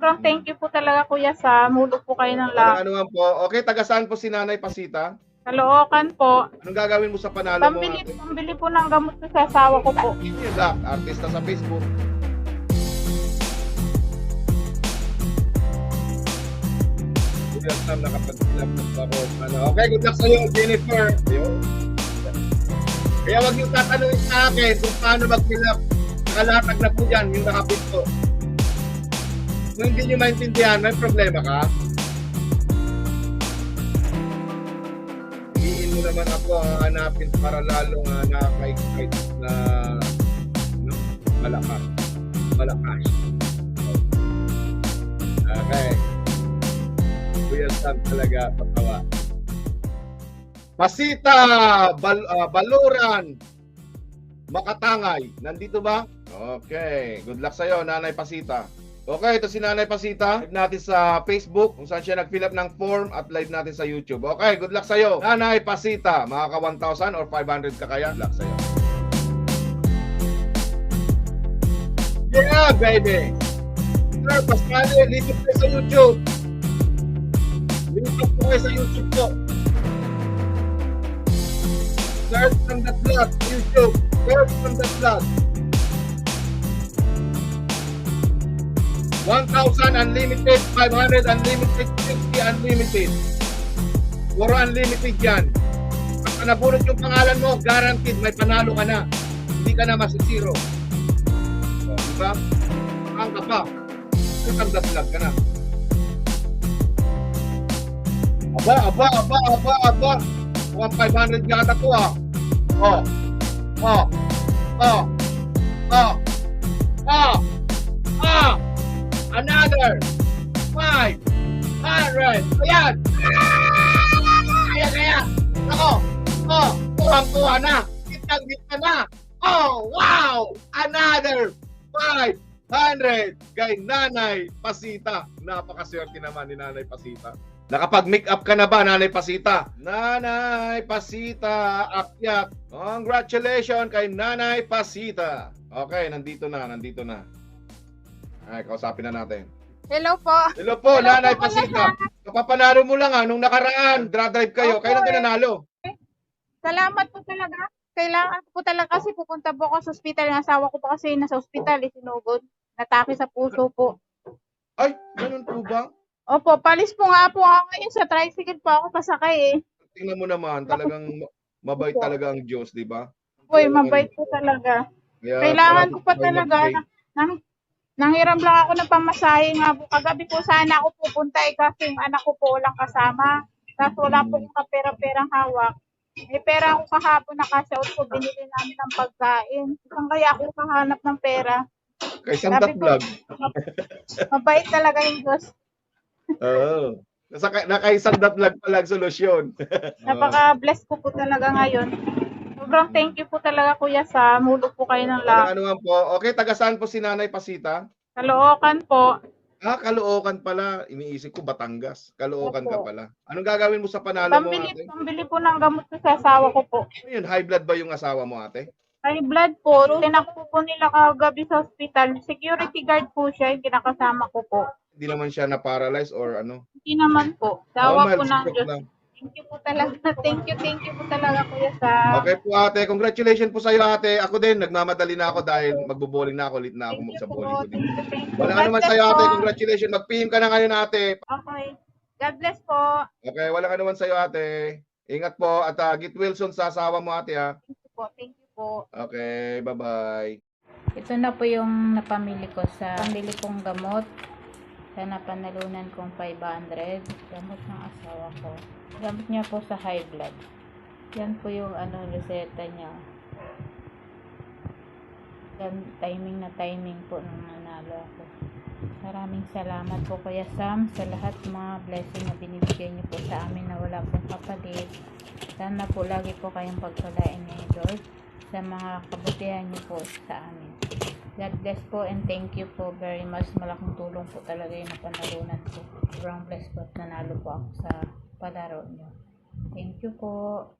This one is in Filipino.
Sobrang thank you po talaga Kuya Sam. Hulog po kayo ng Walang lahat. anuman po. Okay, taga saan po si Nanay Pasita? Caloocan po. Anong gagawin mo sa panalo mo, Pambili, ate? pambili po ng gamot ko sa asawa ko po. Yun lang, artista sa Facebook. Good luck, Sam, nakapag-club ako. Okay, good luck sa'yo, Jennifer. Ayun. Kaya wag yung tatanungin sa akin kung paano mag-club. Nakalatag na po dyan, yung nakapito. Kung hindi nyo maintindihan, may problema ka? Hiliin mo naman ako ang hanapin para lalong nakaka-excite na malakas. Malakas. Okay. Kuya Sam talaga patawa. Pasita, Baluran, Makatangay. Nandito ba? Okay. Good luck sa'yo, Nanay Pasita. Okay, ito si Nanay Pasita. Live natin sa Facebook kung saan siya nag-fill up ng form at live natin sa YouTube. Okay, good luck sa'yo, Nanay Pasita. Makaka 1,000 or 500 ka kaya? Good luck sa'yo. Yeah, baby! Sir, Pascali, lipat kayo sa YouTube. Lipat po kayo sa YouTube po. Search from the vlog, YouTube. Search from the vlog. 1,000 unlimited, 500 unlimited, 50 unlimited. Puro unlimited yan. Pag nabunod yung pangalan mo, guaranteed may panalo ka na. Hindi ka na masisiro. O, diba? Ang ka pa. Ang vlog ka na. Aba. Mukhang 500 yata to ah. Another 500. Ayan. Ayan. Ako. Tuwang-tuwa na. Kitang-kita na. Oh, wow. Another 500 kay Nanay Pasita. Napakaswerte naman ni Nanay Pasita. Nakapag-make up ka na ba, Nanay Pasita? Nanay Pasita, akyat. Congratulations kay Nanay Pasita. Okay, nandito na. Ay, kausapin na natin. Hello po. Hello po, Hello Nanay po, Pasita. Kapapanalo mo lang nung nakaraan. Drive kayo. Opo, Kailan ka nanalo? Salamat po talaga. Kailangan ko po talaga kasi pupunta po ako sa ospital. Yung asawa ko po kasi nasa ospital, sinugod. Natake sa puso po. Ay, ganun po ba? Opo, palis po nga po ako ngayon sa tricycle po ako pasakay eh. Tingnan mo naman, talagang mabait talaga ang Diyos, di ba? Uy, mabait po talaga. Kaya, Kailangan ko pa tayo talaga. mag-pray. Nanghiram lang ako ng pamasahe nga po. Kagabi po sana ako pupunta eh kasi yung anak ko po walang kasama. Tapos wala po akong kapera-perang hawak. May pera ako kahapon na cash out ko. Binili namin ng pagkain. Saan kaya ako kahanap ng pera? Kay Santa Sabi ko, Vlog. mabait talaga yung Diyos. Oo. Nakaisang vlog pa lang solusyon. Napaka-bless ko po talaga ngayon. Sobrang thank you po talaga Kuya Sam. Hulog po kayo ng Walang lahat. anuman po. Okay, taga saan po si Nanay Pasita? Caloocan po. Caloocan pala. Iniisip ko Batangas. Caloocan ka Opo. pala. Anong gagawin mo sa panalo mo, ate? Pambili po ng gamot ko sa asawa ko po. Ano yun, high blood ba yung asawa mo, ate? High blood po. Tinakbo po nila kagabi sa ospital. Security guard po siya. Yung kinakasama ko po. Hindi naman siya na-paralyze or ano? Hindi naman po. Dawa po Mild ng stroke Diyos. lang. Thank you po talaga. Thank you po talaga Kuya Sam. Okay po, ate. Congratulations po sa iyo, ate. Ako din, nagmamadali na ako dahil magbo-bowling na ako. Late na ako Thank you sa po. bowling ko din. Thank you. Wala God naman bless sa iyo, ate. po. Congratulations. Mag-PM ka na ngayon, ate. Okay. God bless po. Okay, wala ka naman sa iyo, ate. Ingat po at get Wilson sa asawa mo, ate, ha. Thank you po. Thank you po. Okay, bye-bye. Ito na po yung napamili ko sa pambili kong gamot. Sa napanalunan kong 500. Gamot ng asawa ko. Gamot niya po sa high blood. Yan po yung reseta niya. Yan, timing po nung nanalo ako. Maraming salamat po Kuya Sam sa lahat mga blessing na binibigay niyo po sa amin na wala pong kapalit. Sana po lagi po kayong pagpalain ni Lord sa mga kabutihan niyo po sa amin. God bless po and thank you po very much. Malaking tulong po talaga yung napanalunan ko. Sobrang blessed po at nanalo po ako sa palaro niyo. Thank you po.